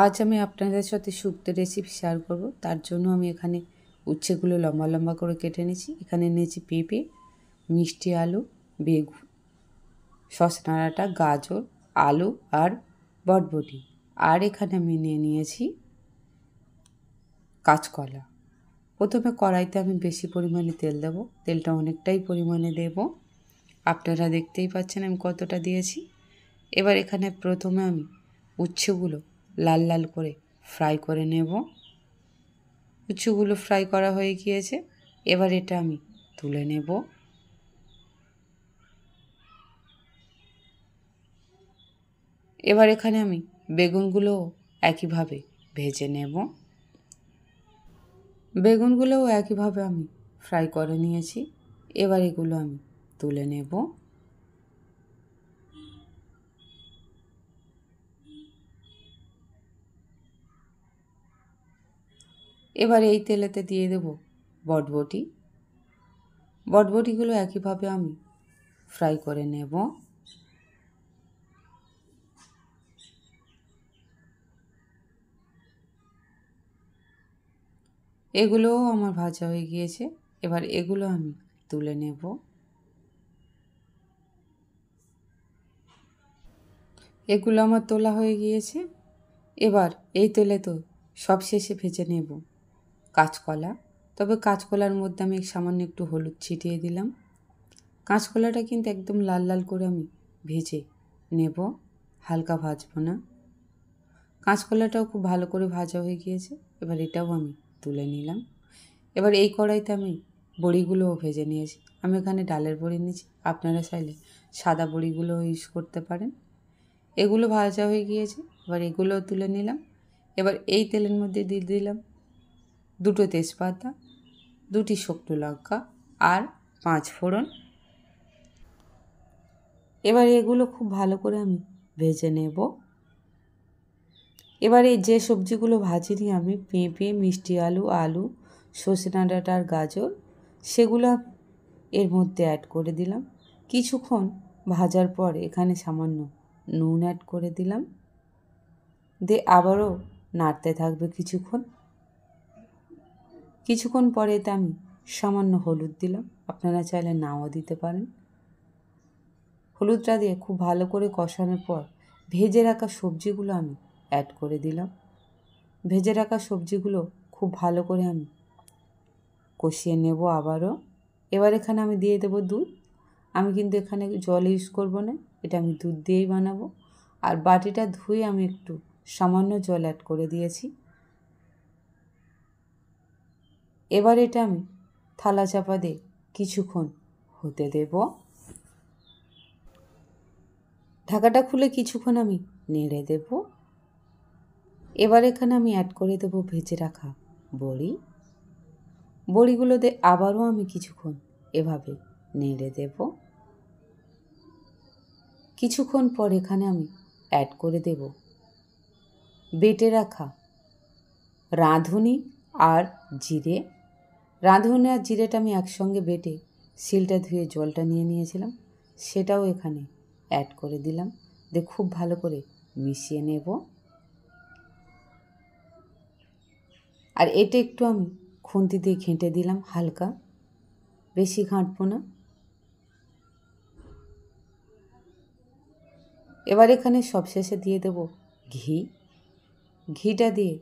আজ আমি আপনাদের সাথে শুক্তো রেসিপি শেয়ার করব। তার জন্য আমি এখানে উচ্ছেগুলো লম্বা লম্বা করে কেটে নিয়েছি। এখানে নিয়েছি পেঁপে, মিষ্টি আলু, বেগুন, শসা ডাঁটা, গাজর, আলু আর বটবটি। আর এখানে আমি নিয়েছি কাঁচকলা। প্রথমে কড়াইতে আমি বেশি পরিমাণে তেল দেবো। তেলটা অনেকটাই পরিমাণে দেব, আপনারা দেখতেই পাচ্ছেন আমি কতটা দিয়েছি। এবার এখানে প্রথমে আমি উচ্ছেগুলো লাল লাল করে ফ্রাই করে নেব। উচ্ছেগুলো ফ্রাই করা হয়ে গিয়েছে, এবার এটা আমি তুলে নেব। এবার এখানে আমি বেগুনগুলোও একইভাবে ভেজে নেব। বেগুনগুলোও একইভাবে আমি ফ্রাই করে নিয়েছি, এবার এগুলো আমি তুলে নেব। এবার এই তেলেতে দিয়ে দেব বটবটি। বটবটিগুলো একইভাবে আমি ফ্রাই করে নেব। এগুলোও আমার ভাজা হয়ে গিয়েছে, এবার এগুলো আমি তুলে নেব। এগুলো আমার তোলা হয়ে গিয়েছে। এবার এই তেলে তো সবশেষে ভেজে নেব কাঁচকলা। তবে কাঁচকলার মধ্যে আমি সামান্য একটু হলুদ ছিটিয়ে দিলাম। কাঁচকলাটা কিন্তু একদম লাল লাল করে আমি ভেজে নেব, হালকা ভাজবো না। কাঁচকলাটাও খুব ভালো করে ভাজা হয়ে গিয়েছে, এবার এটাও আমি তুলে নিলাম। এবার এই কড়াইতে আমি বড়িগুলোও ভেজে নিয়েছি। আমি এখানে ডালের বড়ি নিয়েছি, আপনারা চাইলে সাদা বড়িগুলোও ইউজ করতে পারেন। এগুলো ভাজা হয়ে গিয়েছে, এবার এগুলোও তুলে নিলাম। এবার এই তেলের মধ্যে দিয়ে দিলাম 2টো তেজপাতা, 2টি শুকনো লঙ্কা আর 5 ফোড়ন। এবার এগুলো খুব ভালো করে আমি ভেজে নেব। এবার এই যে সবজিগুলো ভাজিনি আমি, পেঁপে, মিষ্টি আলু, আলু, সজনে ডাঁটা আর গাজর, সেগুলো এর মধ্যে অ্যাড করে দিলাম। কিছুক্ষণ ভাজার পর এখানে সামান্য নুন অ্যাড করে দিলাম, দিয়ে আবারও নাড়তে থাকবে কিছুক্ষণ। কিছুক্ষণ পরে এতে আমি সামান্য হলুদ দিলাম, আপনারা চাইলে নাও দিতে পারেন। হলুদটা দিয়ে খুব ভালো করে কষানোর পর ভেজে রাখা সবজিগুলো আমি অ্যাড করে দিলাম। ভেজে রাখা সবজিগুলো খুব ভালো করে আমি কষিয়ে নেব আবারও। এবার এখানে আমি দিয়ে দেবো দুধ। আমি কিন্তু এখানে জল ইউজ করব না, এটা আমি দুধ দিয়েই বানাবো। আর বাটিটা ধুয়ে আমি একটু সামান্য জল অ্যাড করে দিয়েছি। এবার এটা আমি থালা চাপা দিয়ে কিছুক্ষণ হতে দেব। ঢাকাটা খুলে কিছুক্ষণ আমি নেড়ে দেব। এবার এখানে আমি অ্যাড করে দেব ভেজে রাখা বড়ি। বড়িগুলোতে আবারও আমি কিছুক্ষণ এভাবে নেড়ে দেব। কিছুক্ষণ পর এখানে আমি অ্যাড করে দেব বেটে রাখা রাঁধুনি আর জিরে। রাঁধুনি আর জিরেটা আমি একসঙ্গে বেটে শিলটা ধুয়ে জলটা নিয়ে নিয়েছিলাম, সেটাও এখানে অ্যাড করে দিলাম, দিয়ে খুব ভালো করে মিশিয়ে নেব। আর এটা একটু আমি খুন্তি দিয়ে ঘেঁটে দিলাম হালকা, বেশি ঘাঁটবো না। এবার এখানে সবশেষে দিয়ে দেব ঘি। ঘিটা দিয়ে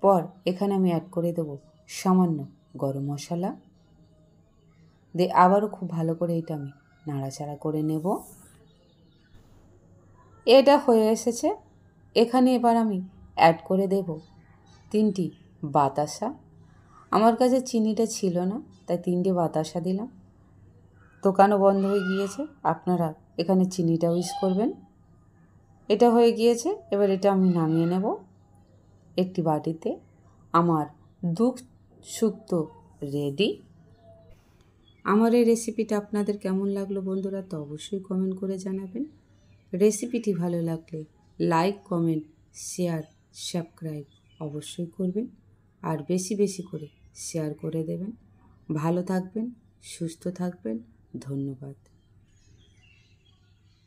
পর এখানে আমি অ্যাড করে দেব সামান্য গরম মশলা, দিয়ে আবারও খুব ভালো করে এটা আমি নাড়াচাড়া করে নেব। এটা হয়ে এসেছে। এখানে এবার আমি অ্যাড করে দেব 3টি বাতাসা। আমার কাছে চিনিটা ছিল না, তাই 3টে বাতাসা দিলাম। দোকানও বন্ধ হয়ে গিয়েছে, আপনারা এখানে চিনিটাও ইউজ করবেন। এটা হয়ে গিয়েছে, এবার এটা আমি নামিয়ে নেব একটি বাটিতে। আমার দুধ শুক্তো রেডি। আমার এই রেসিপিটা আপনাদের কেমন লাগলো বন্ধুরা, তো অবশ্যই কমেন্ট করে জানাবেন। রেসিপিটি ভালো লাগলে লাইক, কমেন্ট, শেয়ার, সাবস্ক্রাইব অবশ্যই করবেন, আর বেশি বেশি করে শেয়ার করে দেবেন। ভালো থাকবেন, সুস্থ থাকবেন, ধন্যবাদ।